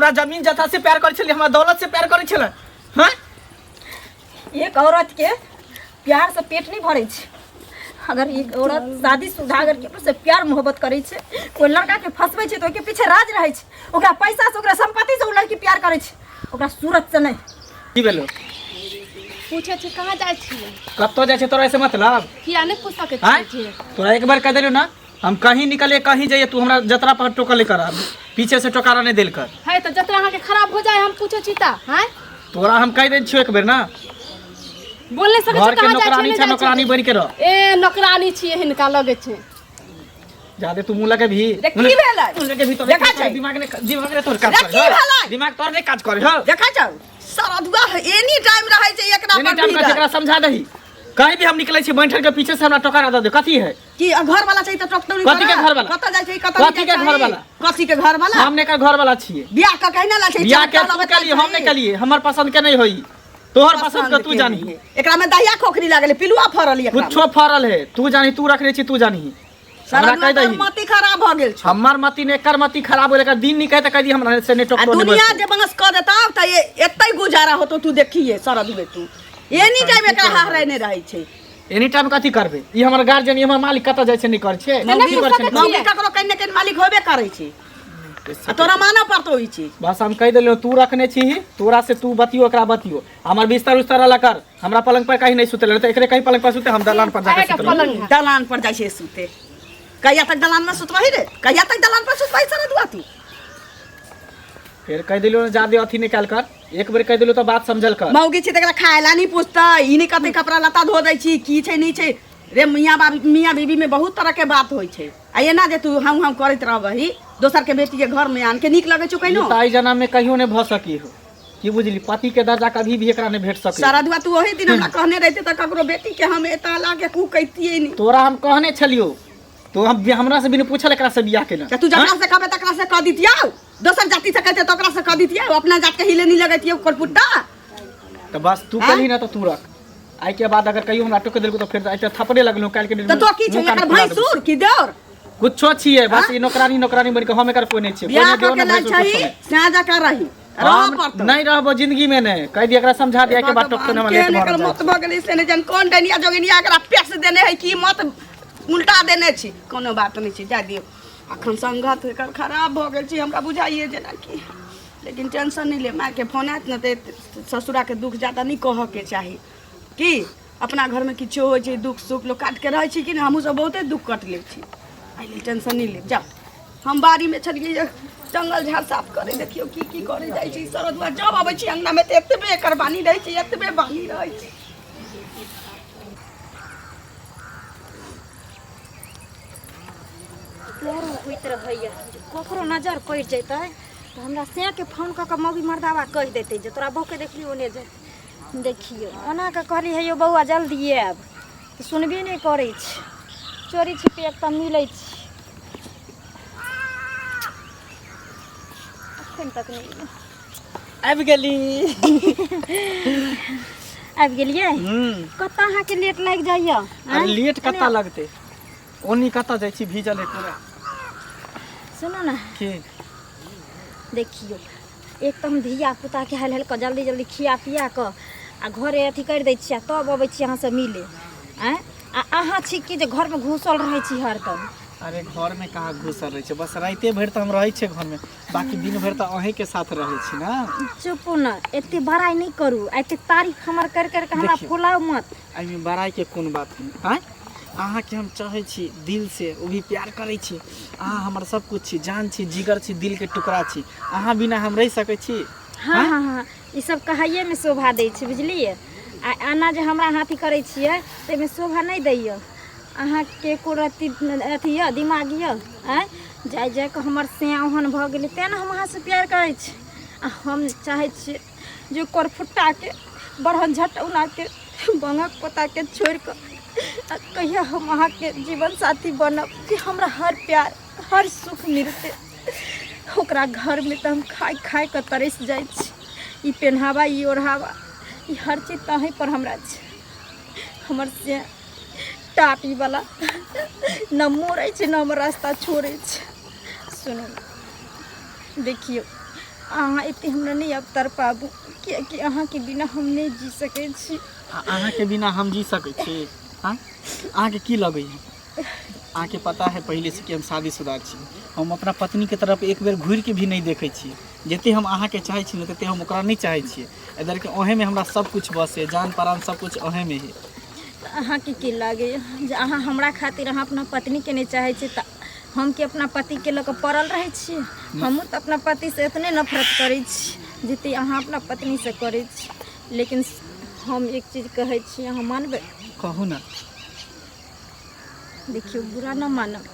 हमरा जमीन जथा से प्यार करे छले, हमरा दौलत से प्यार करे छले। हां एक औरत के प्यार से पेट नहीं भरे छे। अगर एक औरत शादीशुदा अगर केकरो से प्यार मोहब्बत करे छे, कोई लड़का के फसबै छे तो के पीछे राज रहे छे, ओकरा पैसा से ओकरा संपत्ति से उ लड़की प्यार करे छे, ओकरा सूरत से नहीं। की भेलो पूछे छे कहां जाय छियै, कत्तो जाय छे तोरा ऐसे मतलब किया नहीं पूछ सके छे? तोरा एक बार कह देलियो ना हम कहीं निकले कहीं जाइए, तू हमरा जतरा पर टोकले कर, पीछे से टोकारा नहीं देल कर। है तो जतरा अहाँ के खराब हो जाए हम पूछे छी ता हैं? तोरा हम कह दे छियो एक बेर ना, बोल नहीं सके घर के कहां नौकरानी जाय छ, नौकरानी बन के रह। ए नौकरानी छी हिनका लगे छे जादे तू मुंह लगे भी की भेलै मुंह लगे भी तो देखा छै दिमाग ने तोर काज कर, दिमाग तोर नहीं काज करे हो। देखा छौ सारा दुआ एनी टाइम रहे छै एकरा एनी पर टाइम का एकरा समझा दही, कहीं भी हम निकले छी बैठल के पीछे से हमरा टोकारा दे दे। कथी है कि घर वाला छै त टोकटोरी कथी के घर वाला? कत जाय छै कथी के घर वाला? कथी के घर वाला? हमने का घर वाला छिए, बियाह का कहना ला छै, बियाह के तू के लिए हम नहीं के लिए, हमर पसंद के नहीं होई, तोहर पसंद के तू जानी। एकरा में दहिया खोखरी लागले, पिलुआ फरल एकरा कुछो फरल है, तू जानी, तू रखने छी, तू जानी। हमरा कह दही मति खराब भ गेल छ, हमर मति ने कर मति खराब होले का दिन निकल त कह दी हमरा से ने टोकटो नहीं। दुनिया जे बंगस क देता त ये एतै गुजारा होतो, तू देखिए सारा दुबे तू एनी टाइम एकरा हारे ने रहै छै। एनी टाइम कथी करबे, ई हमर गार्जियन, ई हमर मालिक कत जाय छै नहीं कर छै, नहीं कर छै। मौगी ककरो कन्ने के मालिक होबे करै छै, आ तोरा माना पड़तो ई चीज। बस हम कह देलियो तू रखने छी, तोरा से तू बतियो एकरा बतियो, हमर बिस्तर उस्तर अलग कर, हमरा पलंग पर कहीं नहीं सुतले, त एकरे कहीं पलंग पर सुते, हम दलान पर जाके सुतले। दलान पर जाय छै सुते, कहिया तक दलान में सुतबही रे, कहिया तक दलान पर सुतबही सारा दुआ तू? फिर कह दिलियो ना जादे अथी निकाल कर, एक बेर कह दिलियो तो बात समझल कर। मौगी छी तकरा खायला नहीं पूछता, ई नहीं कते कपड़ा लता धो दै छी, की छै नहीं छै रे। मियां बीबी में बहुत तरह के बात होय छै, आ ये ना जे तू हम करैत रहबही दोसर के बेटी के घर में आन के नीक लगे छौ कहिनो? ताई जन्म में कहियो नहीं भ सकी हो, की बुझली, पति के दर्जा कभी भी एकरा नहीं भेट सके। सारा दुआ तू वही दिन हमरा कहने रहते त ककरो बेटी के हम एता ला के कू कहतिए नहीं। तोरा हम कहने छलियो, तो हम हमरा से बिन पूछल एकरा से बियाह केना, तू जकरा से कहबे तकरा से कह दितिया, दोसर जाति से कहते तकरा से कह दितिया, अपना जात के हिले नहीं लगतिए ओकर पुट्टा। तो बस तू कहली ना तो तू रख, आई के बाद अगर कहियो हमरा टोक देलको तो फिर ऐसे थपड़े लगलो काल के दिन। तो की छै एकर भैंसुर की देवर कुछो छिए, बस ई नौकरानी बन के हम एकर कोई नहीं छिए, कोई बियाह नहीं देव के ना लाल भैंसुर छै साजा कर रही हम नहीं रहबो जिंदगी में नहीं, कह दी एकरा समझा दिया के बाद टोक से हम लेट एकर मत भ गेल से ने जन कोन डनिया जोगिनिया एकरा पैस देने है की मत उल्टा देने छी, कोनो बात नहीं छै, जा दियो। अखन संगत एकर खराब भ गेल छी, हमरा बुझाइए जेना की, लेकिन टेंशन नहीं ले, माय के फोन आत न ते ससुरा के दुख ज्यादा नहीं कह के चाही की, अपना घर में किछो हो छै दुख सुख लोग काट के रहे छी कि हमहू सब बहुते दुख कट ले छी, आइले टेंशन नहीं ले। जा हम बाड़ी में छलिए जंगल झाड़ साफ करे, देखियो की करे जाय छी, सरदुआ जब आबै छी अंगना में त एतबे एकर बानी रहै छी, एतबे बानी रहै छी। डर होइत रहैया ककरो नजर पड़ि जैतै तो हमरा से के फोन कऽ के मौगी मर्दावा कहि देतै जे तोरा बहुके देखलियो ओने जे देखियो, ओना के कहली हे यौ बौआ जल्दी आब, तो सुनबे नहीं करै छै, चोरी छिपी एकदम मिलै छै, अखन तक नहीं आबि गेली। आबि गेलियै, कतऽ अहाँ के लेट लागि जाइया? अरे लेट कता लगते, ओनी कता जाय छी भीजल है पूरा। सुनो ना की देखियो, एक तो हम धिया पुता के हेल के जल्दी जल्दी खिया पिया के आ घरे अथी कर दै छियै, तब अबै छी अहाँ से मिले, आ अहाँ छी कि जे घर में घुसल रहै छी हरदम? अरे घर में कहाँ घुसल रहे, बस राते भर तो हम रहे छे घर में, बाकी दिन भर तो अहीं के साथ रहे छी ना। चुप न, एते बड़ाई नहीं करू, एते तारीफ हमर कर कर के हमरा फुलाओ मत। एहि में बड़ाई के कोन बात नहीं, हैं अहाँ के हम चाहे छी दिल से, वो भी प्यार करे छी, अहाँ हमर सब कुछ छी, जान छी, जिगर छी, दिल के टुकड़ा छी, अहाँ बिना हम रह सके छी? हाँ हाँ हाँ, ई सब कहाइए में शोभा दै छै, बुझलिए? आ आना जे हमरा हाथी करे छियै ते में शोभा नहीं दैय, अहाँ के एको रत्ती अथी है दिमाग है, जाय जाय के हमर से ओहन भ गेलै, तें हम अहाँ से प्यार करे छी, आ हम चाहे छी जो करफुट्टा के बड़हन झटौना के बंगक पोता के छोड़ के कहिया हम अहाँ के जीवन साथी बनब, कि हमरा हर प्यार हर सुख मिलते, ओकरा घर में तो हम खाई खाई के तरस जाय छी, ई पहनावा ई ओढ़ावा ई हर चीज तहीं पर हमरा छै, हमर से टापी वाला न मोड़े छै न हमर रास्ता छोड़े छै। सुनो देखियो, अहाँ एते हमरा नहीं अब तर पाबू कि अहाँ के बिना हम नहीं जी सकै छी। अहाँ के बिना हम जी सकै छी? हाँ, अहाँ के की लगै है? अहाँ के पता है पहले से कि हम शादीशुदा छी। हम अपना पत्नी के तरफ एक बेर घूर के भी नहीं देखै छी। जते हम अहाँ के चाहे छी तते हम ओकरा नहीं चाहे छी। इधर के ओहे में हमरा सब कुछ बसे, जान प्राण सब कुछ ओहे में है। अहाँ के की लागे जे अहाँ हमरा खातिर अहाँ अपना पत्नी के नहीं चाहे छी त हम के अपना पति के लऽ के पड़ल रहे छी? हमहूँ तो अपना पति से इतने नफरत करै छी जते अहाँ अपना पत्नी से करै छी। लेकिन हम एक चीज कहै छी, अहाँ मानबै? कहू ना। देखियो बुरा ना मानब,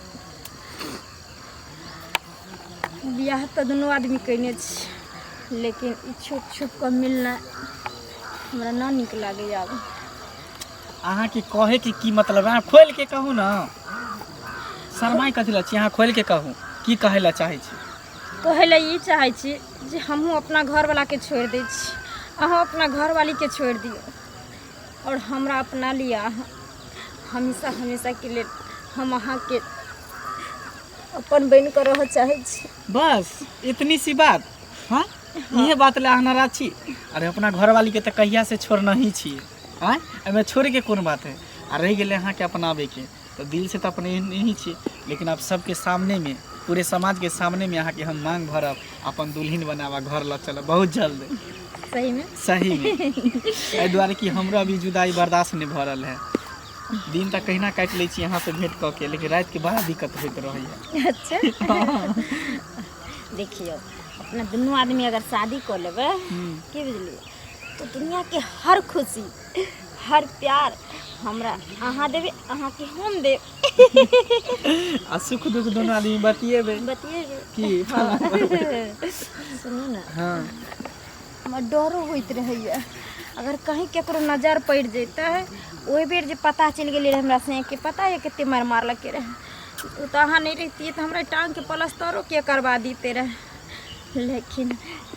बियाह तो दोनों आदमी कइने छी, लेकिन ई छुप छुप के मिलना हमरा ना नीक लागे। आब अहाँ के कहे के की मतलब? अहाँ खोल के कहू ना। शर्माई कथी ला छी? अहाँ खोल के कहू की कहे ला चाहे छी। कहै ला ई चाहे छी जे हमहूँ अपना घर वाला के छोड़ दै छी, अहाँ अपना घर वाली के छोड़ दियो और हमरा अपना लिया। हमेशा हमेशा के लिए हम अहाँ के अपन बन कर रह चाहे छी। बस इतनी सी बात? हाँ, ये बात ले अहाँ नाराज छी? अरे अपना घर वाली के तो कहिया से छोड़ना ही छी। हाँ, एमे छोड़ के कौन बात है? आ रह गए अहाँ के अपनावे के तो दिल से तो अपने नहीं छी, लेकिन आप सबके सामने में, पूरे समाज के सामने में अहाँ के हम मांग भरब, अपन दुल्हन बनावा, घर ल चल बहुत जल्द। सही में? सही में। एहि दुआरे कि हमरा अभी जुदाई बर्दाश्त नहीं भरल है। दिन तक कहीं ना काट ले यहाँ से भेंट कऽ के, लेकिन रात के बड़ा दिक्कत होते रही है। अच्छा देखियो, अपना दोनों आदमी अगर शादी कर लेबे की बुझलिए, तो दुनिया के हर खुशी हर प्यार हमरा अहाँ देबे, अहाँ के हम देब। आ सुख दुख दोनों आदमी बतिएबे की। हाँ। सुनू ना, हाँ, हमरा डरो होइत रहैया अगर कहीं केकरो नजर पड़ जैता है, ओहि बेर जे पता चल गेलै हमरा से के पता है कते मार मारलके रहे, तो अहाँ नहीं रहती तो हमरा टांग के प्लास्टरो के करवा दीते रहे। लेकिन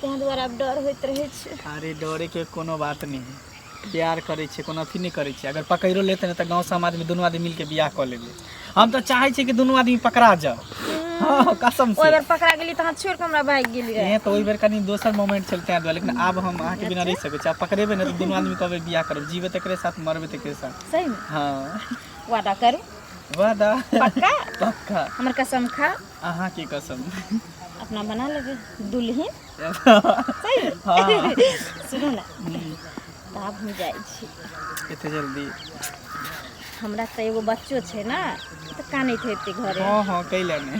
तैं द्वारा अब डर होइत रहे छै। अरे डरे के कोनो बात नहीं है। प्यार करे छे, कोनो अथी नहीं करे छे। अगर पकड़ो लेते न तो गांव समाज में दोनों आदमी मिलके बियाह कर लेबे। हम तो चाहे छे कि दोनों आदमी पकड़ा जाओ। हाँ, कसम से। ओइ बेर पकड़ा गेली त छोड़ के हमरा भाग गेली रहे। ये तो ओइ बेर कनी दोसर मोमेंट चलते हैं, लेकिन अब हम अहाँ के बिना रह सके छी। आप पकड़ेबे न तो दोनों आदमी कहबे बियाह करब, जीवे तकरे साथ मरबे तकरे साथ। सही में? हाँ, वादा करू? वादा पक्का? पक्का। हमर कसम खा? अहाँ की कसम। अपना बना लेबे दुल्हन। सही में? हाँ। सुनू ना, तब हम जाइ छी। एते जल्दी? हमरा तो एगो बच्चो छै ना, तो कानैत हेतै घरे। हाँ हाँ, कैला ने।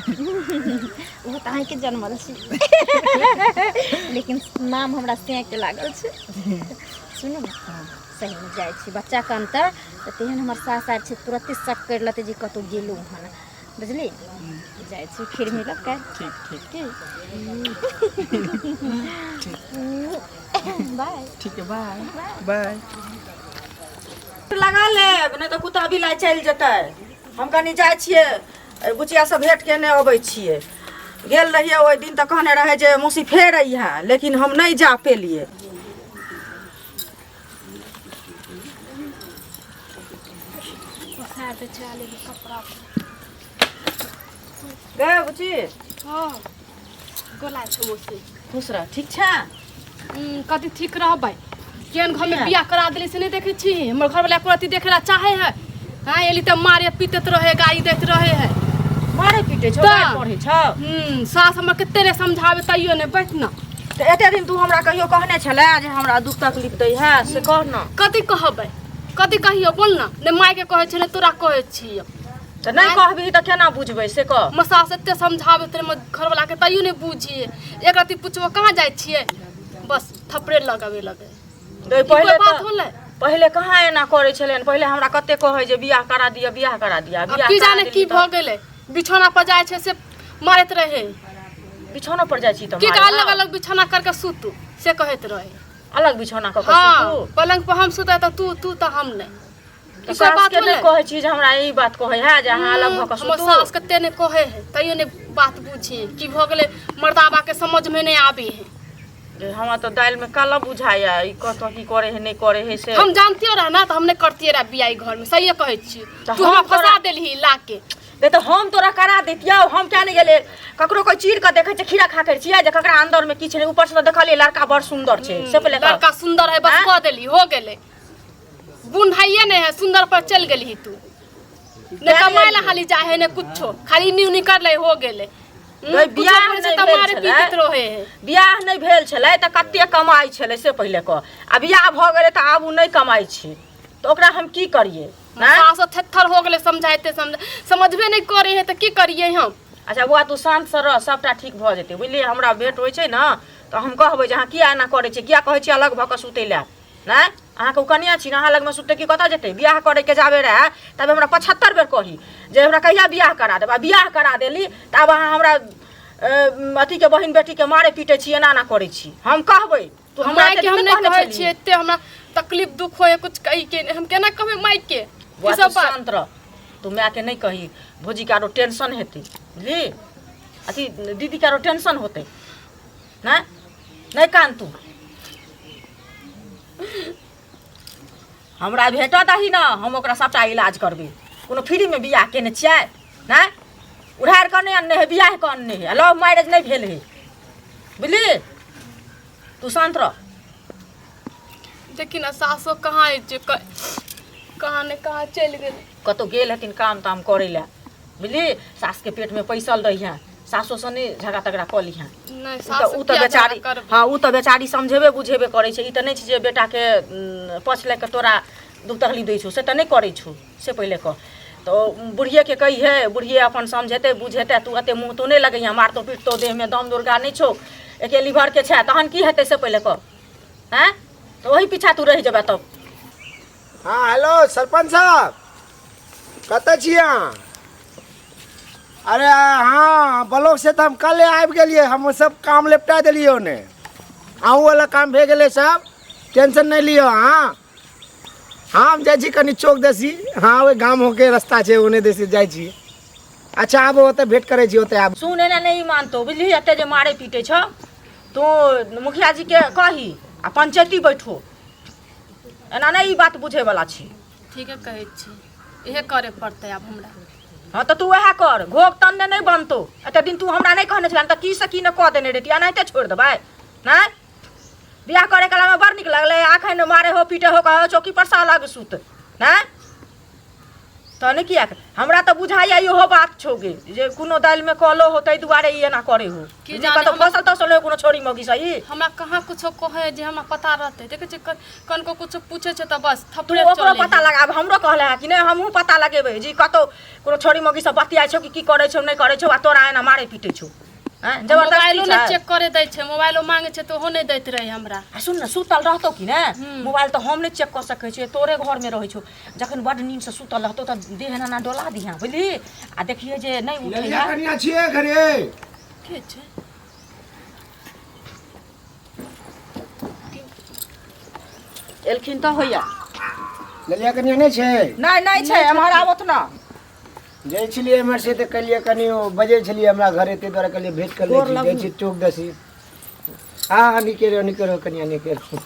वो तो के जन्मल छी। लेकिन नाम हमरा से के लागल छै। सुनू ना, सही में जाइ छी। बच्चा के अंतर तो तेहन हमर सास आर छै, तुरंत शक कर लेते जे कतौ गेलू हन, बुझली? जाइ छी, फिर मिलब का? ठीक ठीक बाय। ठीक है, बाय बाय। लगा लेब नहीं तो कुत्ता बिलाई चल जेतै। हम कनी जाइ छियै, बुचिया से भेंट केने अबै छियै। गेल रहिए ओहि दिन तऽ कहने रहे जे मौसी फेर अइहे, लेकिन हम नहीं जा पेलिए। गए बुची? हाँ, गोला छै मौसी। खुश रह, ठीक छै? कथी ठीक रहबै? केहन घर में बियाह करा देली से नहीं देखे छी? हमर घर वाला एको रति देखे ला चाहे है? हाँ, एली त मारे पीटत रहे, गाड़ी दैत रहे है। मारे पीटे छौ, गाय पढ़े छौ? सास हमर कते रे समझावे तैयो नहीं, बैठ ना। तो एते दिन तू हमरा कहियो कहने छले जे हमरा दुख तकलीफ दै है, से कह ना। कथी कहबै? कथी कहियो बोल ना। ने माय के कहे छै ने तोरा कहे छी। तो नहीं कहबी तो केना बुझबै से कह। हमर सास एते समझावे तेरे घर वाला के तैयो नहीं बुझिए। एक रति पूछबो कहाँ जाइ छिए, बस थपड़े लगावे लगे। तो पहले बात होले, पहले कहाँ एना करे छलेन? पहले हमरा कते कहे जे बियाह करा दिया, बियाह करा दिया। बियाह की जाने की भ गेले, बिछौना पर जाय छै से मारत रहे। बिछौना पर जाइ छी त की अलग अलग बिछौना करके सुतू से कहत रहे। अलग बिछौना क के हाँ, सुतू? पलंग पर हम सुते त तू त हम नहीं। तो सास के नहीं कहे छी जे हमरा यही बात कहे है जे अहाँ अलग भ के हमर सुतू? सास कते ने कहे है, तैयो ने बात बुझी की भ गेले, मर्दाबा के समझ में नहीं आबे है। हमरा तो दाल में काला बुझाया, ई कतो की करे है नहीं करे है से। हम जानतियो रह ना त हम नहीं करतिए रह बियाह घर में। सही कहे छी, तो तू हम हमरा फंसा तोरा- देलही लाके। दे तो हम तोरा करा देतियौ। हम क्या नहीं गेले ककरो कोई चीर के देखे छे खीरा खा कर छियै जे ककरा अंदर में की छे ऊपर से देखलिए लड़का बड़ सुंदर छे से पहले लड़का सुंदर है बस कह देली हो गेले। गुण भाइये नहीं है सुंदर पर चल गेली तू ने कमाए ला खाली चाहे ने कुछो खाली न्यू निकल ले हो गेले। बियाह नहीं भेल छलै त कते कमाई छलै से पहिले क आ बियाह भ गेलै त आब उ नहीं कमाई छै तो ओकरा हम की करिए सास थेथर हो गेले समझाइते समझबे नहीं करे है त की करिए हम। अच्छा बुआ तू शांत से रह सबटा ठीक भ जेतै बुझलिए। हमरा भेट होइ छै न त हम कहबै जे अहाँ किया एना करै छै किया कहै छी अलग भ के सुतै ला नै अहाँ के कनिया छी अहाँ लग में सुतै की कतऽ जेतै। बियाह करे के जाबे रहे तब हमरा 75 बेर कही जे हमरा कहिया बियाह करा देब। बियाह करा देली तब अहाँ हमरा अथी के बहिन बेटी के मारे पीटे छी एना ना करे छी। हम कहबै तू हमरा के हम नहीं कहै छी एते हमरा तकलीफ दुख होए कुछ कहि के हम केना कहबै माई के ई सब शांत रह। तू माय के नहीं कही भौजी के आरो टेंशन हेतै बुझली अथी दीदी के आरो टेंशन होतै ना नहीं कान तू हमरा भेटत दही ना हम ओकरा सबटा इलाज करबै। कोनो फ्री में बियाह केने छियै ना उधार करने अन्ने है बियाह करने है लव मैरिज नहीं भेल है बुझली। तू शांत रह। देखी ना सासो कहाँ है जे कहाँ ने कहाँ चल गेल कतो गेल हथिन काम ताम करे ला बुझली। सास के पेट में पैसल रही है सासो से नहीं झगड़ा तगड़ा कऽ ली है नहीं सास उ त बेचारी हाँ उ त बेचारी समझेबे बुझेबे करे छै। ई त नहीं छै जे बेटा के पछ ले के तोरा दुख तकलीफ दै छौ से त नहीं करे छौ से पहिले क तो बुढ़िए के कही है बुढ़िए अपन समझेते बुझेते तू अते मुँह तो नहीं लगैया मारतो पीटतो देह में दम दुर्गा नहीं छौ एके लीवर के छै तहन की हेतै से पहिले क हैं तो वही पीछा तू रह जेबे तब। हाँ हेलो सरपंच साहब कतऽ छी अहाँ। अरे हाँ ब्लॉक से तो हम कल आबि गेलिए हम सब काम निपटा दिलिए ओने अहूँ वाला काम भे गेलै सब टेंशन नहीं लियो। हाँ हाँ हम जाइ छी कनी चौक देसी हाँ ओहि गाम होके रास्ता छै ओने देसी जाइ छी। अच्छा आब ओतऽ भेंट करै छी ओतऽ आब सुन एना नहीं मानतो बुझली एते जे मारे पीटे छ तो मुखिया जी के कही आ पंचायती बैठो एना नहीं ई बात बुझे वाला छी। ठीक है कहै छी इहे करे पड़तै अब हमरा। हाँ तो तू वह कर घोग तन्ने नहीं बनतो एते दिन तू हमरा नहीं कहने छलन त की से की न कह देने रेती एनाहिते छोड़ देबै ना। बियाह करे कला में बड़ निक लगले आखन मारे हो पीटे हो कहो चौकी पर सा लग सुत ना तो नहीं किया हमरा तो बुझाइया इहो बात छोगे जे कोनो दाल में कलो हो तै दुआरे ई एना करे हो की जाने तो फसल तो सले कोनो छोरी मगी सही हमरा कहाँ कुछो कहे जे हमरा पता रहते देखे छै कन को कुछ पूछे छै त बस तू थपड़े ओकरो पता लगाब हमरो कहले है कि नहीं हमहू पता लगेबै जी कतो कोनो छोरी मगी सब बतिया छौ कि की करे छौ नहीं करे छौ आ तोरा एना मारे पीटे छौ हैं मोबाइलो जबरदस्ती ने छै। चेक करे दै छै मोबाइलो मांगे छै तो हो नहीं दैत रहे हमरा। आ सुन न सुतल रहतो कि ने मोबाइल तो हम नहीं चेक कर सकै छी तोरे घर में रहै छौ जखन बड नींद से सुतल रहतो त देह ना डोला दिहा बुझली आ देखिए जे नहीं उठैया कनिया छिए घरे के छै एलखिन त होइया ललिया कनिया नहीं छै नहीं छै हमर आवत ना जाइ छलिए एमहर से त कलिए कनी बजे छलिए हमरा घरे ते द्वारा कलिए भेंट कर ले जाइ छी चौक देसी। हाँ निके रहो कनिया निके रहो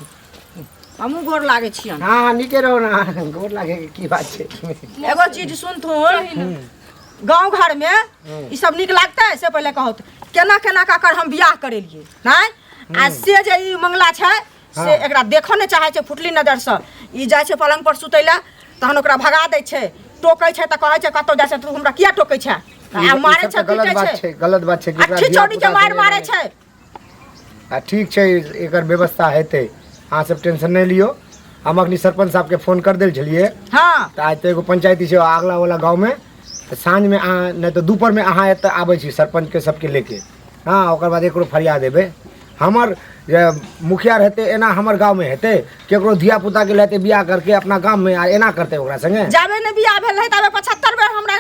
हमहू गोर लागे छियन। हाँ निके रहो ना गोर लागे के की बात छै। एगो चीज सुन थुन गांव घर में ई सब निक लागतै से पहले कहत केना केना का कर हम बियाह करेलिए नहीं आ से जे ई मंगला छै से एकरा देखो ने चाहे छै फुटली नजर से ई जाय छै पलंग पर सुतैला तहन ओकरा भगा दै छै टोकै छै त कहै छै कतौ जाय छै तू हमरा किया टोकै छै आ मारे छै गलत बात छै गलत बात छै अच्छी छोड़ी के मारे छै। आ ठीक छै एकर व्यवस्था हेतै अहाँ सब टेंशन नहीं लियो हम अखनी सरपंच साहब के फोन कर देल छलिए। हाँ तो आज तो एगो पंचायती छै अगला वाला गांव में तो साँझ में अहाँ नहीं तो दोपहर में अहाँ एतऽ आबै छी सरपंच के सबके लेके। हाँ ओकर बाद एकरो फरिया देबै हमर मुखिया रहते एना हमर गांव में हेतै केकरो धिया पुता के लेते बियाह करके अपना गांव में एना करते ओकरा संगे जाबे ने बियाह भेल रहे तबे 75 बेर हमरा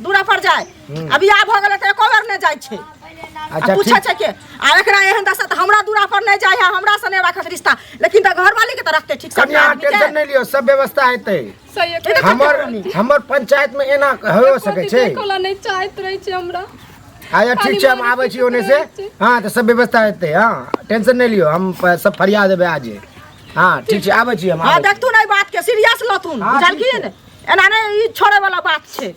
दूरा पर जाय अब बियाह भ गेलै त एको बेर ने जाय छै। अच्छा पूछे छै के आ एकरा एहन दशा त हमरा दूरा पर नहीं जाय है हमरा से नहीं राखत रिश्ता लेकिन त घर वाली के त रखते ठीक से कन्या टेंशन नहीं लियो सब व्यवस्था हेतै सही हमर पंचायत में एना हो सकै छै। कोला नहीं चाहत रहे छै हमरा। अच्छा ठीक छै हम आबै छी ओने से हाँ तो सब व्यवस्था हेतै। हाँ टेंशन नहीं लियो हम सब फरिया देबै आज। हाँ ठीक छै आबै छी हम। हां देख तू नहीं बात के सीरियस लतुन बुझल की ने एना नहीं ई छोड़े वाला बात छै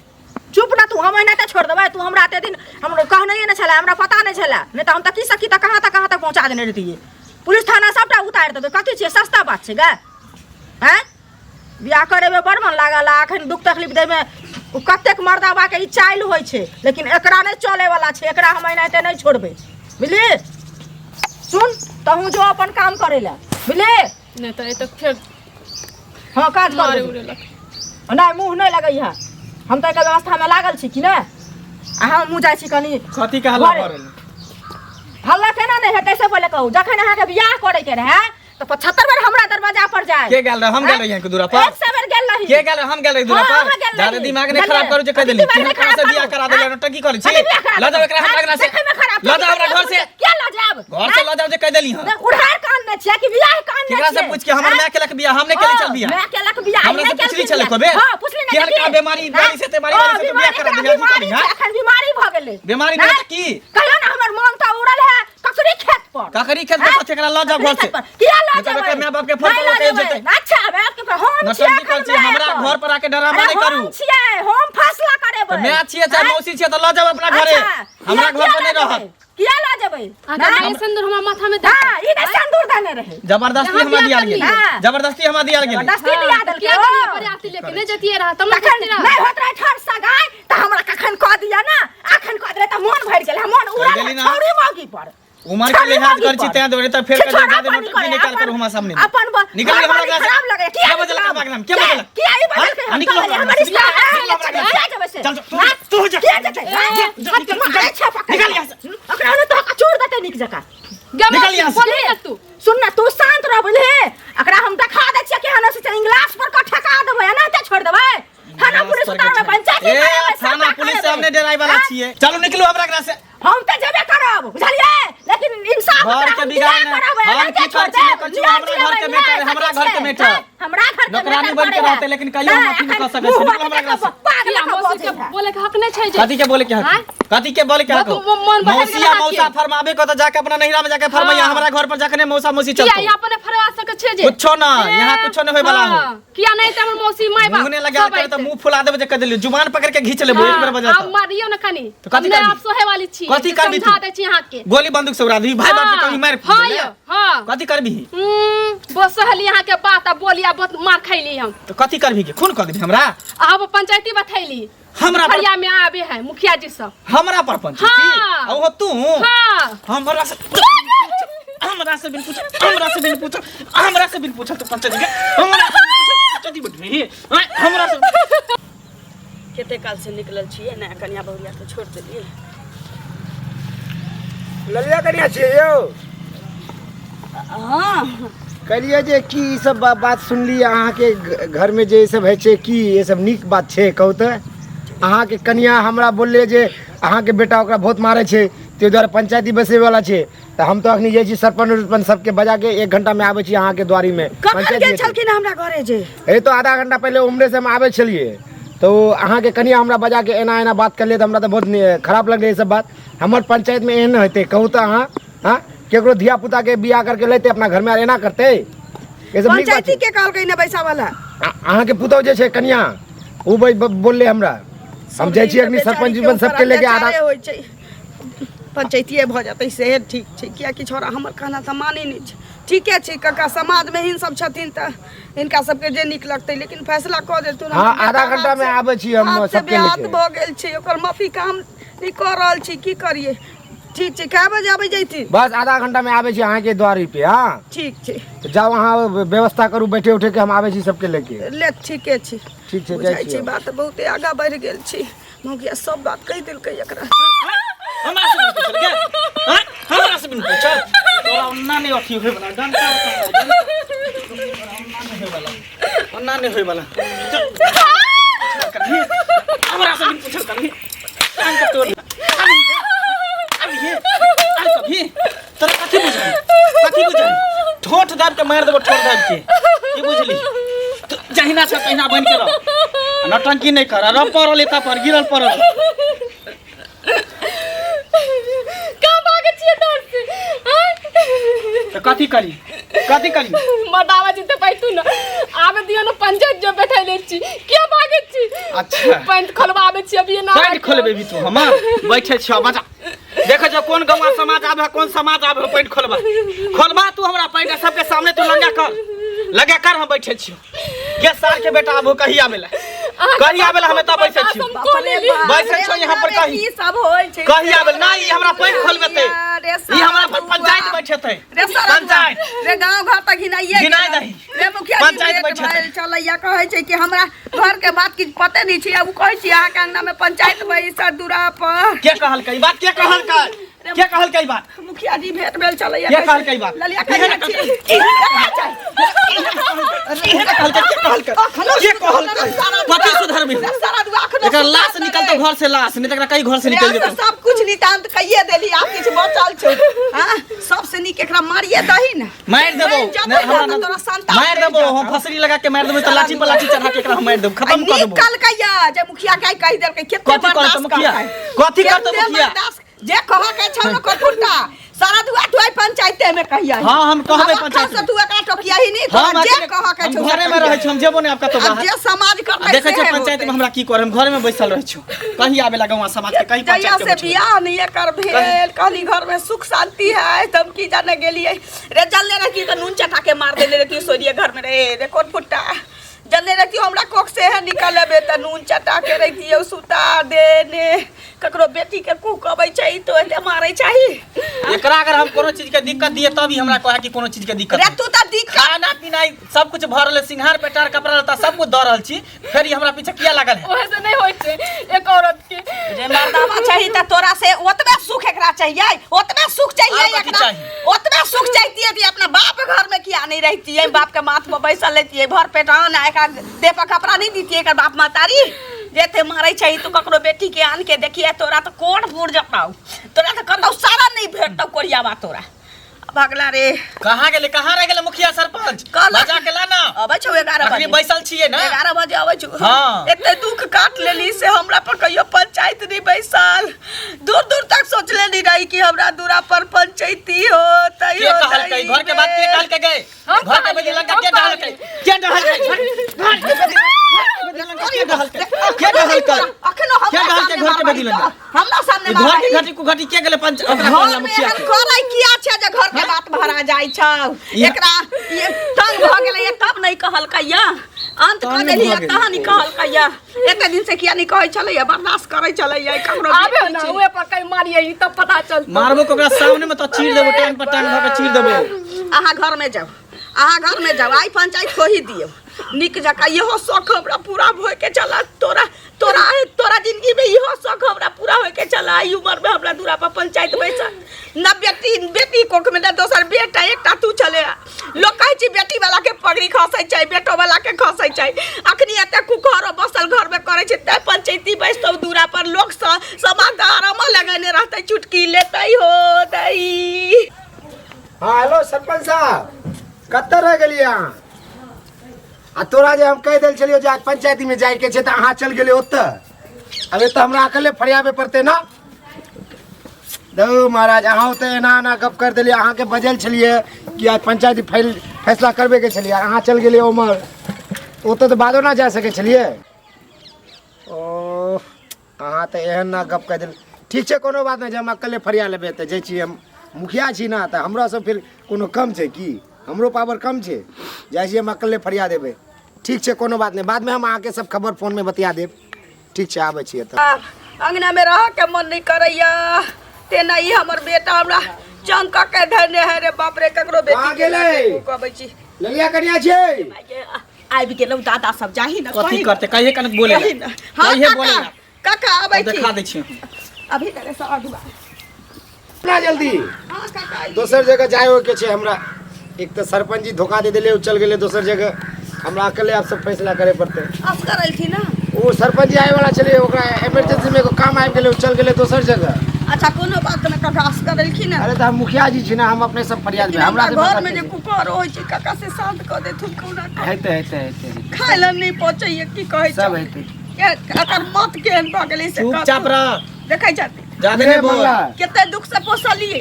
चुप ना तू हम एना छोड़ देबै तू हमरा एते दिन हम कहने ही नहीं छला हमरा पता नहीं छला नहीं तो हम तक की सकी त कहां तक पहुंचा देने रहिए पुलिस थाना सबटा उतार देबै कथि छै सस्ता बात छै गे हैं बियाह करे में बड़ मन लागल अखन दुख तकलीफ दे में कतेक मर्दाबा के ई चाइल होय छै लेकिन एकरा नहीं चले वाला छै एकरा हम एनाते नहीं छोड़बै बुझली सुन तहू जो अपन काम करे ला बुझली नहीं तो ये तो फिर हां काज मारे कर उड़ेलक नहीं मुंह नहीं लगै है हम तो एक व्यवस्था में लागल छी कि ना आ हम मुँह जाइ छी कनी कथी के हल्ला घरे। करल हल्ला केना नहीं हेतै से पहले कहू जखन अहाँ के बियाह करे के रहे तो 75 बेर हमरा दरवाजा पर जाए के गेल रहे हम गेल रही के दूरा पर 100 बेर गेल रही के गेल हम गेल रही दूरा हाँ, पर हाँ, गेल ज्यादा रही। दिमाग ने गेल खराब रही। करू जे कह देली दिमाग तीन ने कहां से खराब बियाह करा देले नटकी करे छी अरे बियाह करा ल जाओ एकरा हमरा लगना से देखे में खराब ल जाओ हमरा घर से क्या ल जाब घर से ल जाओ जे कह देली हां उड़ार कान न छै कि बियाह कान न केकरा से पूछ के हमर माय केलक बियाह हम नहीं केली चल बियाह मैं केलक बियाह हमरा से पूछली चले कबे हां पूछली कि हल्का बीमारी बारी से ते बारी से तो बियाह करा दिया जी करी हां अखन बीमारी भ गेलै बीमारी नहीं तो की कहियो ना हमर मन त उड़ल है ककरी खेत पर काकरी खेत में पछे एकरा ल जाओ घर से किया ल मतलब जाबै के माय बाप के फोन पर के जेते अच्छा मैं के हम नटंकी कर छी हमरा घर पर आके डरामा नहीं करू हम छियै हम फैसला करेबै तो मैं छियै चाहे मौसी छियै तो ल जाओ अपना घरे हमरा घर पर नहीं रहत किया ला जेबै अगर ये सिंदूर हमारा माथा में हां ई ने सिंदूर देने रहे जबरदस्ती हमरा दिया गेल हाँ। जबरदस्ती हमरा दिया गेल दस्ती दिया देल क्या करिए बरियाती लेके नहीं जतिए रहा तुम तखन नहीं होत रहे ठर सगाई त हमरा कखन कह दिया ना अखन कह देले त मन भर गेल मन उड़ा गेली ना। छौरी मौगी पर उमर के लिहाज कर छी तै दौड़े त फेर कर ज्यादा नोटिस निकाल कर हमरा सामने अपन निकल गया हमरा खराब लगे क्या बदल का बागनाम क्या बदल किया ई बदल के निकल हमारी क्या जब से चल तू जा क्या जते अच्छा पकड़ निकल यहाँ से ओकरा ने तो चोर देते निक जका निकल यहाँ से। बोले तू सुन ना तू शांत रह बोले अकरा हम दिखा दे छिए कि हनो से इंग्लिश पर का ठका देबै ना त छोड़ देबै थाना पुलिस उतार में पंचायत ए थाना पुलिस से हमने डराई वाला छिए चलो निकलो हमरा घर से हम त जेबे करब बुझलिए लेकिन इंसाफ घर के बिगाड़ हम की कर छी कर छी हमरा घर के मेटर हमरा घर के नौकरानी बन के रहते लेकिन कहियो हम अथी नहीं कर सकै छी निकलो हमरा घर से किया मौसी के बोले के हक नहीं छै जे कथी के बोले के हक कथी के बोले के हक मन बहक मौसिया मौसा फरमाबे को तो जाके अपना नहिरा में जाके फरमाइया हमरा घर पर जाके मौसा मौसी किया चलतो ये अपने फरवा सके छै जे कुछो ना यहाँ कुछो नहीं होय वाला हो किया नहीं त हमर मौसी माय बाप मुंह ने लगा के तो मुंह फुला देबे जे कह देली जुबान पकड़ के घींच लेबो एक बार बजा अब मारियो न कनी तो कथी हमने करबी? आप सोहे वाली छी कथी करबी तू? समझा दे छी यहां के गोली बंदूक से उड़ा दी भाई बाप के कहीं मार हां यो हां कथी करबी वो सहली यहां के बात आ बोलिया बहुत मार खैली हम तो कथी करबी के खून कर देबी हमरा अब पंचायती बथैली हमरा पर फरिया में आवे है मुखिया जी सब हमरा पर पंचायती हाँ। अब हो तू हां हमरा से बिन पूछ हमरा से बिन पूछ तो पंचायती के हमरा से पंचायती बैठबी हमरा से केते काल से निकलल छिए ना कन्या बहुरिया के छोड़ देलिए ललिया कनिया छियै यौ हां कहलिए जे की ई सब बात सुनली अहाँ के घर में जे ई सब है छै की ये सब नीक बात छै कहू त अहाँ के कनिया हमरा बोलले जे अहाँ के बेटा ओकरा बहुत मारे छै ते द्वारा पंचायती बसे वाला छै त हम तो अखनी जाइ छी सरपंच उरपंच सबके बजा के 1 घंटा में आबै छी अहाँ के द्वारी में कखन गेल छलखिन हमरा घरे जे ए तो आधा घंटा पहले उम्रे से हम आबै छलिए तो अहाँ के कनिया हमरा बजा के एना एना बात कर लिए तो हमरा तो बहुत खराब लग रही सब बात हमर पंचायत में एहन होते कहू त अहाँ हाँ केकरो धिया पुता के बियाह करके लेते अपना घर में एना करते ये सब नीक बात पंचायती छै। के कहलकै ना पैसा वाला अहाँ के पुतौ जे छै कनिया उ बोलले हमरा हम जाइ छी अग्नि सरपंच जीवन सबके लेके आधा होय छै पंचायतीये भ जतै से ठीक छै किया कि छोरा हमर कहना त मानै नै छै ठीके छै कका समाज में हिन सब छथिन त इनका सबके जे नीक लगतै लेकिन फैसला क दे तुरंत हाँ आधा घंटा में आबै छी हम सबके बात लेके भ गेल छै ओकर माफी काम नै क रहल छी की करिए ठीक छै कै बजे आबै जैती बस आधा घंटा में आबै छी अहाँ के द्वारी पे हाँ ठीक छै तो जाओ अहाँ व्यवस्था करू बैठे उठे के हम आबै छी सबके लेके ले ठीके छै ठीक छै बुझाइ जाइ छै छी बात बहुते आगा बढ़ गेल छै मौगिया सब बात कहि देलकै एकरा हमरा से बिन पूछ के हमरा से बिन पूछ तोरा अन्ना नहीं अथी होय वाला डंटा अन्ना नहीं होय वाला हमरा से बिन पूछ कभी कान का तोड़ अभी ये कभी तोरा कथी बुझाई ठोठ दाब के मार देबो ठोठ दाब के की बुझली तो जहिना से तहिना बन के रह नौटंकी नहीं कर रब पड़ल एता पर गिरल पड़ल का भागे छिए डर से तो कथी करी मदावा जीते पैतू ना आबे दियो ना पंचायत जो बैठे ले छी के मांगे छी अच्छा पैंट खोलवाबे छी अभी ना पैंट खोलबे भी तू हम बैठे छ बजा देख जो कौन गौवा समाज आबे कौन समाज आबे पैंट खोलबा तू हमरा पैंट सबके सामने तू लगा कर हम बैठे छी के सार के बेटा आबो कही आबेला हमें तब बैठे छी बैठे छ यहां पर कही ई सब होय छै कही आबेला ना ई हमरा पैंट खोलबेते ई हमरा पंचायत बैठेते पंचायत रे गांव घर तक घिनाई दही रे मुखिया पंचायत बैठेते चलैया कहै छै कि हमरा घर के बात किछ पते नहीं छै अब कहै छी अहाँ के अंगना में पंचायत बैसा दूरा पर के कहल कई बात के कहल कई बात मुखिया जी भेट भेल चलैया के कहल कई बात ललिया कहिया छी कथी सुधर में एकर लाश निकलतो घर से लाश नहीं तकरा कई घर से निकल जेतो सब कुछ नितांत कहिए देली आप किछ बचल छै हां सबसे नीक एकरा मारिए दही न मार देबो मार देबो हम फसरी लगा के मार देबो त लाठी पर लाठी चढ़ा के एकरा हम मार देबो खत्म कर देबो निकल कहिया जे मुखिया कहि देल के केते बर्दाश्त कथी करतो मुखिया जे कहा के छ न कोठुटा सारा दुआ पंचायते में कहिया हां हम कहबे पंचायत से तू एकरा टोकिया ही नहीं जे कहा के छ घरे में रहै छ हम जेबो ने आपका तो बाहर जे समाज करबै देखै छ पंचायत में हमरा की करम घर में बैसल रहै छ कहीं आबेला गांव समाज के कहीं पंचायत से बियाह नहीं कर भेल कहली घर में सुख शांति है तब की जाने गेलिए रे जल्ले रे की त नून चटा के मार देले रे की सोरिए घर में रे कोट फुट्टा जल्ले रे की हमरा कोख से है निकलबे त नून चटा के रे दियो सुता देने ककरो बेटी के कु कहबै छै तो एते मारै छै एकरा अगर हम कोनो चीज के दिक्कत दिए तभी हमरा कहे कि कोनो चीज के दिक्कत रे तू त दिक्कत खाना पीना सब कुछ भरल सिंगार पेटार कपड़ा लता सब कुछ द रहल छी फिर हमरा पीछे किया लागल है ओहे से नहीं होय छै एक औरत के जे मर्दावा चाहिए त तोरा से ओतबे सुख एकरा चाहिए ओतबे सुख चाहिए एकरा ओतबे सुख चाहिए थी अपना बाप घर में किया नहीं रहती है बाप के माथ पर बैसल लेती है भर पेट आना एकरा दे पर कपड़ा नहीं देती है एकर बाप मातारी जेते मारै छै तू ककरो बेटी के आन के देखिए तोरा तो कोट फूट जताऊ तोरा तो कतौ सारा नहीं भेटतौ कोरियावा तोरा भागला रे कहां रह गेले मुखिया सरपंच बजा के लाना अबै छौ 11 बजे बैसल छिए ना 11 बजे अबै छौ हां एते दुख काट लेली से हमरा पर कहियो पंचायत नहीं बैसल दूर तक सोचले नहीं रही कि हमरा दूरा पर पंचायती हो तई हो कहल कई घर के बात के कहल के गए घर के बजे लगा के डाल के के डाल के घर के बदी लगा हमरा सामने घर के घटी को घटी के गेले पंच ओकरा कहला मुखिया के करे किया छै जे घर के बात भरा जाय छौ एकरा ये तंग भ गेलै तब नहीं कहल कहिया अंत क देली कहानी कहल कहिया एते दिन से किया नहीं कहै छलै बर्दाश्त करै छलै ककरो आबे ना ओए पर कई मारिए ई तब पता चल मारबो ओकरा सामने में तो चीर देबो टांग पर टांग धके चीर देबो आहा घर में जाओ आई पंचायत खोही दियो निक जका इहो शौक हमरा पूरा होय के चला तोरा जिंदगी में इहो शौक हमरा पूरा होय के चला ई उम्र में हमरा दूरा पर पंचायत बैसा न बेटी कोख में दोसर बेटा एकटा तू चले लोग कहै छी बेटी वाला के पगड़ी खसै छै बेटो वाला के खसै छै अखनी एते कुकर बसल घर में करे छै त पंचायती बैसतौ दूरा पर लोग समादार में लगने रहतै चुटकी लेतै हो दई हाँ हेलो सरपंच साहब कत्ते रह गेलिए अहाँ आ तोरा जे हम कह देल छलियो जे आज पंचायती में जाए के छै त अहाँ चल गेले ओत अबे त हमरा अकेले फरियाबे पड़ते ना दो महाराज अहाँ ओते एना गप कर देलिए अहाँ के बजल छलिए कि आज पंचायती फैसला करबे के छलिए अहाँ चल गेलिए उमर ओते तो बादो ना जा सके छलिए ओ अहाँ तो एहन ना गप कर देल ठीक छै कोनो बात नहीं जे हम अकेले फरिया लेबे त जे छी हम मुखिया छी ना त हमरा सब फिर कोनो कम छै की हमरो पावर कम छै जैसे हम अकेले फरिया देबे ठीक छै कोनो बात नहीं बाद में हम आके सब खबर फोन में बतिया देब ठीक छै आबै छियै त अंगना में रह के मन नहीं करैया ते नहीं हमर बेटा हमरा चंका के धने है रे बाप रे ककरो बेटी गेलै कहबै छी ललिया कनिया छै आबि गेलौ दादा सब जाही न कथी करते कहिए कनक बोले कहिए बोले काका आबै छी दिखा दै छी अभी करे साधुआ ना जल्दी हां काका दोसर जगह जाए हो के छै हमरा एक तो सरपंच जी धोखा दे देले चल गेले दोसर जगह हमरा अकेले आप सब फैसला करे पड़ते अस करल थी ना वो सरपंच जी आए वाला चले ओकरा इमरजेंसी में काम आबि गेले चल गेले दोसर जगह अच्छा कोनो बात न काका अस करल की ना अरे त हम मुखिया जी छी ना हम अपने सब फरियाद में हमरा घर में जे कुकर होय छै काका से शांत क दे थु कोना हेते खाय ल नहीं पहुंचै की कहै छै सब हेते एकर मत केहन भ गेलै से चुपचाप रह देखै छथि जादे नहीं बोल केते दुख से पोसलिए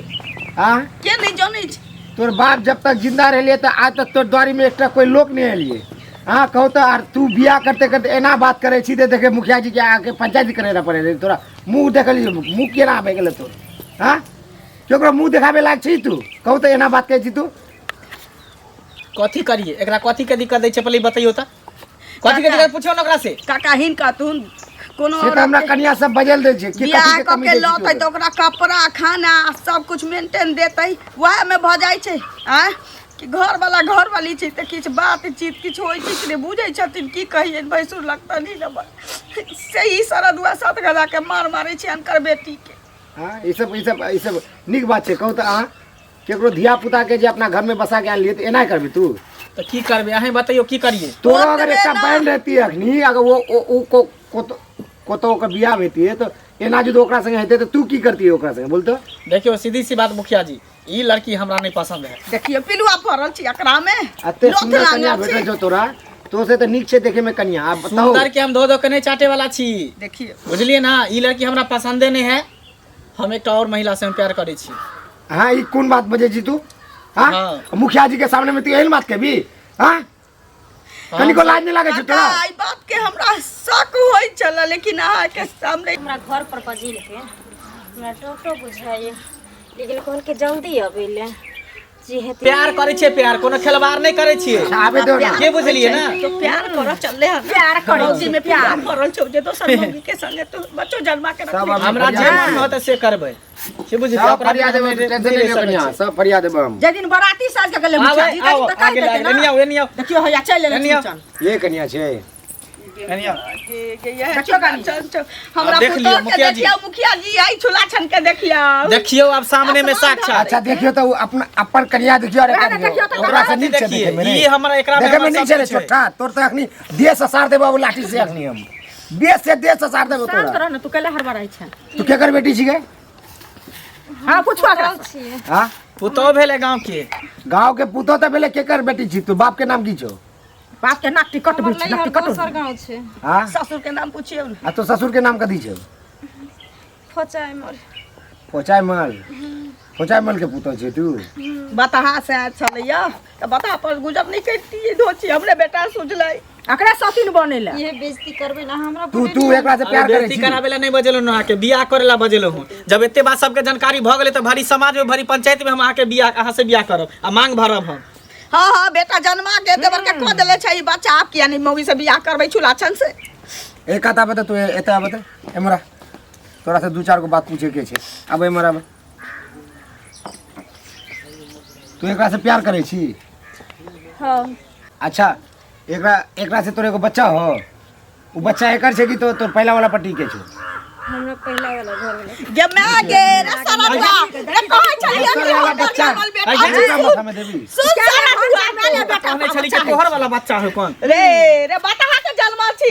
हां के नहीं जानै छै तोर बाप जब तक जिंदा रहिए तो आज तक तोर द्वारी में एकटा कोई लोक नहीं एलिए। हाँ कहू तो आर तू बियाह करते करते एना बात करे छी दे देखे मुखिया जी के आके पंचायत करे पड़े रे तोरा मुंह देखलिए मुंह केना आबे गेले तोर। हाँ केकरो मुंह देखाबे लाग छी तू कहू तो एना बात कहै छी तू। कथी करिए एकरा कथी के दिक्कत दै छै पहले बताइयो त कथी के दिक्कत पूछो न ओकरा से। काका हिनका तुन कोनो से तो हमरा कन्या सब बजल दे छै कि बियाह कथी के क कमी के दे लौतै छी तो ओकरा कपड़ा खाना सब कुछ मेंटेन देतै वह में भ जाय छै। आ कि घर वाला घर वाली छै त किछ बातचीत किछ होय छै कि बुझै छथिन की कहिए भैंसुर लगता नहीं न से ही सरदुआ साथ गदा के मार मारै छै अनकर बेटी के। हाँ ई सब नीक बात छै कहू तो अहाँ केकरो धिया पुता के जे अपना घर में बसा के आनलिए तो एना करबी तू तो की करबे अहें बताइयो की करिए। तोरो अगर एकटा बहन रहती अखनी अगर वो कोतो ओकर बियाह हेती है तो एना जो ओकरा संगे हेते तो तू की करती ओकरा संगे बोल तो। देखियो सीधी सी बात मुखिया जी ई लड़की हमरा नहीं पसंद है। देखिए पिलुआ पड़ल छी एकरा में अते सुंदर कन्या भेटल जो तोरा तो से तो नीक छै देखे में कन्या। आप बताओ सुंदर के हम दो के नहीं चाटे वाला छी देखिए बुझलिए ना ई लड़की हमरा पसंदे नहीं है। हम एक और महिला से प्यार करे छी। हाँ ई कौन बात बजे छी तू। हाँ मुखिया जी के सामने में तू यही बात कहबी। हाँ कनी को लाज नहीं लागे छै तोरा। काका, ई बात के हमरा शक होय चल लेकिन अहाँ के सामने हमरा घर पर पजिल के हमरा टोटो बुझाइए लेकिन कहल के जल्दी अबेले जी हेतै प्यार करे छे प्यार कोनो खिलवाड़ नहीं करे छी। आबे दो ना के बुझलिए ना तो प्यार कर चले हम प्यार करै छी में प्यार करल छौ जे दोसर मौगी के संगे तू बच्चो जन्मा के सब रख हमरा जे मन होत से करबै से बुझलिए सब ओकरा फरियाद देबे टेंशन नहीं ले कन्या सब फरियाद देबे हम। जे दिन बराती साज के गेले मुखिया जी आओ त काई आगे देते एनी ना आओ एनी आओ देखियो होया चल ले एनी आओ ये कन्या छै एनी आओ देखियो गानी चल हमरा देख लियो पुतो के मुखिया जी। देखियो मुखिया जी आई छुला छन के देखियो देखियो अब सामने में साक्षात अच्छा देखियो तो अपना अपन कन्या देखियो अरे देखियो ओकरा से नीक छै देखे में ई हमरा एकरा देखे में हमरा नीक सब छै कुछ है। छोटा तोर तो अखनी देश सार देबो वो लाठी से अखनी हम देश से सार देबो शांत तोरा। रह न तू कले हरबा रहै छै। तू केकर बेटी छी गे। हां पूछवा एकरा छियै हाँ पुतो भेले गांव के गांव के पुतो तो बेले केकर बेटी छी तू बाप के नाम की छौ। बाप के नाक टिकट भी छै नाक टिकट दोसर गाँव छै हाँ ससुर के नाम पूछियो न आ तो ससुर के नाम कथी छौ। फोचाय मोर पोचाई मल के पुतो छी तू। बताहा से चलैया त बता पर गुजर नहीं करती धोची हमरे बेटा सुझलै एकरा सतीन बनेला ये बेइज्जती करबे ना हमरा तू एकरा से प्यार करे बेइज्जती छी। करावेला नहीं बजेलो ना के बियाह करेला बजेलो हूं। जब एते बात सबके जानकारी भ गेले त भरी समाज में भरी पंचायत में हम आके बियाह अहाँ से बियाह करब आ मांग भरब हम। हां बेटा जन्मा के देवर के को देले छै ई बच्चा आप किया नहीं मौगी से बियाह करबै छुलाछन से। एक आता बता तू एता बता एमरा तोरा से दू चार गो बात पूछे के छै। अब एमरा तू एकरा से प्यार करे छी। हां अच्छा एकरा से तोरे एगो बच्चा हो वो बच्चा एकर छै कि तो तोर पहला वाला पट्टी के छौ। हमरा पहला वाला घर वाला गे मैं गे रे सरदुआ रे कहै छलिए दोसर वाला बच्चा बेटा माथा में देबी सुन सरदुआ मेरे बेटा कहने छली के तोहर वाला बच्चा हो कौन रे रे बताहा के जन्मा छी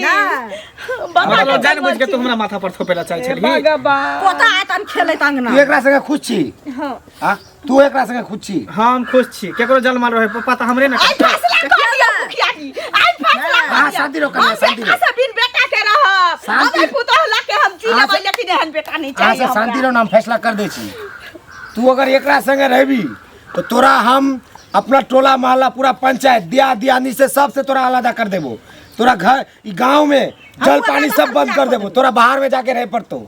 मतलब जान बुझ के तू हमरा माथा पर थोपेला चाहे छली। भगवान पोता आतन खेलै अंगना तू एकरा संगे खुश छी। हां हां तू एकरा संगे खुश छी। हम खुश छी केकरो जन्मल रहे पप्पा त हमरे ना आई फैसला कर दिया मुखिया जी आई फैसला हाँ शांति रो कन्या शांति रो। ऐसा बिन बेटा के रह शांति- हमें पुतो ला के हम जी हाँ, लेबै लेकिन एहन बेटा नहीं आज चाहिए से शांति रो नाम फैसला कर दे छी। तू अगर एकरा संगे रहबी तो तोरा हम अपना टोला मोहल्ला पूरा पंचायत दिया दियानी से सबसे तोरा अलग कर देबो। तोरा घर ई गांव में जल पानी सब बंद कर देबो। तोरा बाहर में जाके रह पड़तो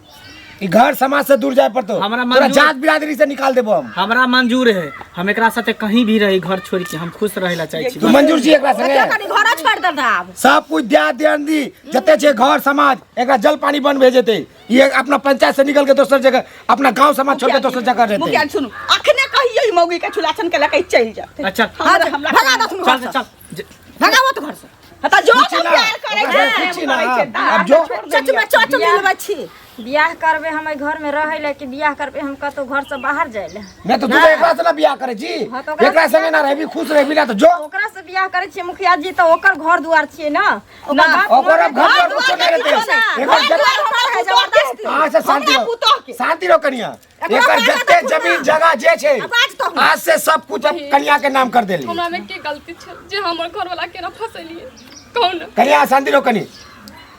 ई घर समाज से दूर जाए पड़तो। हमरा तोरा मंजूर- जात बिरादरी से निकाल देबो हम। हमरा मंजूर है हम एकरा साथे कहीं भी रही घर छोड़ के हम खुश रहेला चाहे छी। तू मंजूर छी एकरा संगे कनी घर छोड़ दे दाब सब कुछ दिया दियानी जते छे घर समाज एकरा जल पानी बंद भेजेते ये अपना पंचायत से निकल के दोसर जगह अपना गांव समाज छोड़ के दोसर जगह रहते। मुखिया सुनु अखने कहियो ई मौगी के छुलाछन के लके चल जा अच्छा हमरा भगा दत घर चल से चल भगावो तो घर से हता जो पूछी ना, प्यार करे ओकरा से पूछी ना, छै अब जो सच में चोट मिलबै छी बियाह करबे हम घर में रहे ले कि बियाह करबे हम कतो घर से बाहर जाए ले मैं तो तू एकरा से ना बियाह करे छी। हाँ, तो ओकरा एकरा संगे ना रहबी खुश रहबी ना तो जो ओकरा से बियाह करे छियै मुखिया जी तो ओकर घर दुआर छियै ना ओकर ना, बाप ओकर अब घर घर पर कुछ दुआर नहीं रहते देखियो ना, एकर घर दुआर हमर है जबरदस्ती हां से शांति हमरा पुतोह रो के। शांति रो कन्या एकरा एकर पहले जते तो जमीन जगह जे छे आवाज तो आज से सब कुछ अब कन्या के नाम कर देली। हमरा में की गलती छै जे हमर घर वाला केना फसलिए कौन कन्या शांति रो कनी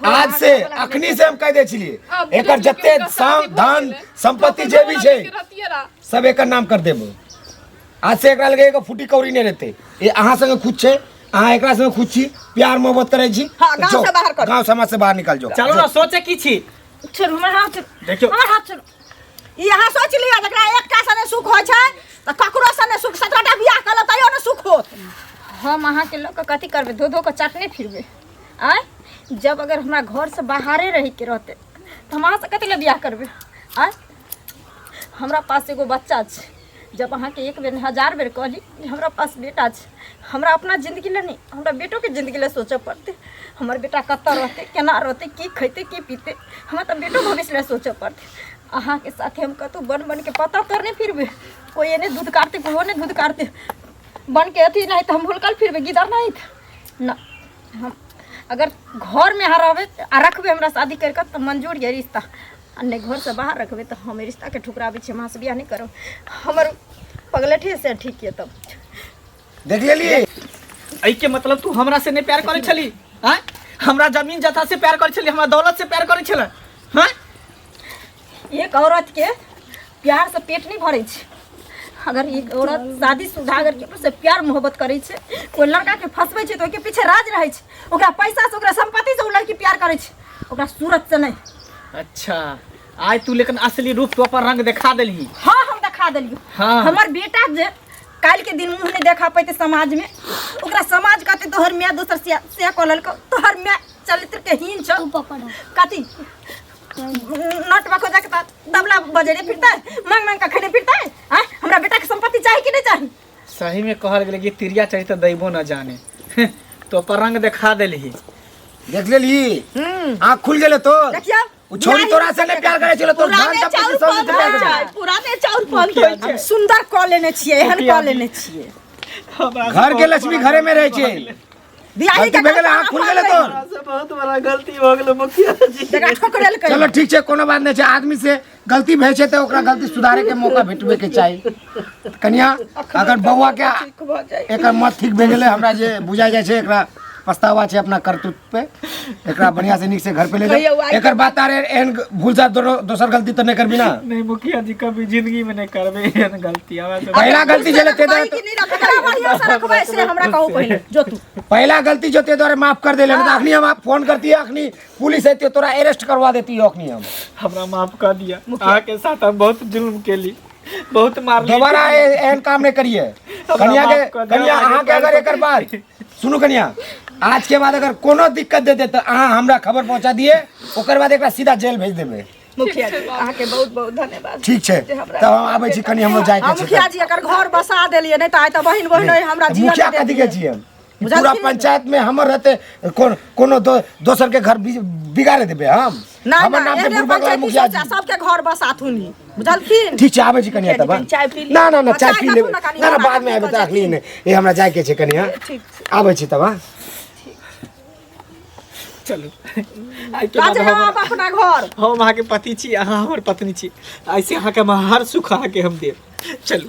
आज से अखनी से हम कह दे छिए एकर जते धन संपत्ति जे भी छे सब एकर नाम कर देबो। आज से एकरा लगे एगो फुटी कौड़ी नहीं रहते। ये अहाँ संगे खुद छे, अहाँ एकरा संगे खुद छी, प्यार मोहब्बत करे छी। हाँ, गाँव से बाहर कर। गाँव समाज से बाहर निकल जाओ। चलो ना सोचे की छी छोड़ू हमर हाथ छोड़ू, देखियो हमर हाथ छोड़ू। ई अहाँ सोच लिअ जकरा एकटा सने सुख होइ छै तऽ ककरो सने सुख 17टा बियाह कल तैयो ने सुख होत। हम अहाँके लोग कथी करबै, धो धो के चाटने फिरबै। आय जब अगर हमरा घर से बाहरे रह के रहते तो हम अहाँ से कथी ले बियाह करबै। आय हमरा पास एगो बच्चा छै, जब अहाँके एक बेर 1000 बेर कहली हमरा पास बेटा छै, हमरा अपना जिंदगी ले नहीं हमरा बेटो के जिंदगी ले सोचे पड़ते। हमर बेटा कतऽ रहते, केना रहते, की खैते की पीते, हमरा तो बेटो भविष्य ले सोचे पड़ते। अहाँ के साथे हम कतौ बन के पता तोड़ने फिरबै, कोई एने दूध काटते कोई ओने दूध काटते बन के अथी नहीं तो हम भूलकल फिरबै गिदर नहीं ना। हम अगर घर में रहबै आ रखबै हमरा शादी करके तो मंजूर है रिश्ता, आ नहीं घर से बाहर रखबै तो हम रिश्ता के ठुकराबै छी, हम से बियाह नहीं करब। हमर पगलेठे से ठीक है। तब देख लेलिए ऐ के मतलब तू हमरा से नहीं प्यार करे छली, हैं? हमरा जमीन जथा से प्यार करे छली, हमरा दौलत से प्यार करे छल, हैं? एक औरत के प्यार से पेट नहीं भरे छै। अगर एक औरत शादीशुदा अगर केकरो से प्यार मोहब्बत करे छै, कोई लड़का के फंसबै छै तो ओके पीछे राज रहे छै, ओकरा पैसा से ओकरा संपत्ति से उ लड़की प्यार करे छै, ओकरा सूरत से नहीं। अच्छा आज तू लेकिन असली रूप तो अपन रंग दिखा देलही। हाँ हम दिखा देलियो। हाँ। हमर बेटा जे काल के दिन मुंह नहीं देखा पैते समाज में, ओकरा समाज कहते तोहर मियाँ दोसर से कहल को तोहर मियाँ चरित्र के हीन छ कथी नट बको जाके तबला बजेने फिरता है, मांग मांग का खाने फिरता है। हाँ हमरा बेटा के संपत्ति चाहिए कि नहीं चाहिए। सही में कहल गेले कि तिरिया चरित्र दैबो न जाने तो अपन रंग दिखा देलही। देख लेली आँख खुल गेले तो देखिया उ छोरी तोरा से नहीं प्यार करे छलो तो पुराने चाउर पंथ होइ छै, पुराने चाउर पंथ होइ छै। सुंदर कऽ लेने छियै, एहन कऽ लेने छियै। घर के लक्ष्मी घरे में रहे छे। बियाही गलती भए गेलै, आँख खुल गेलै तोर। से बहुत बड़ा गलती हो गेलै मुखिया जी। जकरा ठोकरेल कहि चलो ठीक छै, कोनो बात नहीं छै। आदमी से गलती भए छै तो ओकरा गलती सुधारे के मौका भेटबे के चाही। कन्या अगर बौआ के भ जाय एकर मत ठीक भए गेलै, हमरा जे बुझाई जाय छै एकरा पछतावा छै अपना करतूत पे, एकरा बढ़िया से निक से घर पे ले जाओ। एकर बात आरे एहन भूल जा दोसर गलती तो नहीं करबी ना। नहीं मुखिया जी कभी जिंदगी में नहीं करबे एहन गलती। आवा तो पहला गलती जे लेते कि नहीं रखला बढ़िया से रखबै से हमरा कहू पहिले जो तू पहला गलती जो ते द्वारा माफ कर देले, तो अखनी हम फोन करती है, अखनी पुलिस आती तोरा अरेस्ट करवा देती है। अखनी हम हमरा माफ कर दिया, आके साथ हम बहुत जुल्म केली, बहुत मार ली। दोबारा एहन काम नहीं करिए। कन्या अहाँ के अगर एकर बात सुनू कन्या, आज के बाद अगर कोनो दिक्कत दे दे तो अहाँ हमरा खबर पहुंचा दिए, ओकर बाद एकरा सीधा जेल भेज देबे। मुखिया जी अहाँ के बहुत बहुत धन्यवाद। ठीक छै, तब हम आबै छी, कनी हमरो जाय के छै। मुखिया जी एकर घर बसा देलिए, नहीं तो आइ त बहिन बहिन हमरा जिया मुखिया कथी के छियै? पूरा पंचायत में हमर रहते कोनो दोसर के घर बिगाड़े देबे हम? हमर नाम पे बुरबक मुखिया जी सबके घर बसाथुनी बुझलखिन। ठीक छै, आबै छी कन्या तब। चाय पी ली। ना ना ना चाय पी लेबै, कनी ना ना बाद में आबै त अखनी नहीं, ए हमरा जाय के छै कन्या। ठीक आबै छी तब। हां चलो आई के बाद हम अपना घर हम अहाँ के पति छी, अहाँ हमर पत्नी छी, ऐसे अहाँ के हर सुख अहाँ के हम देब। चलू।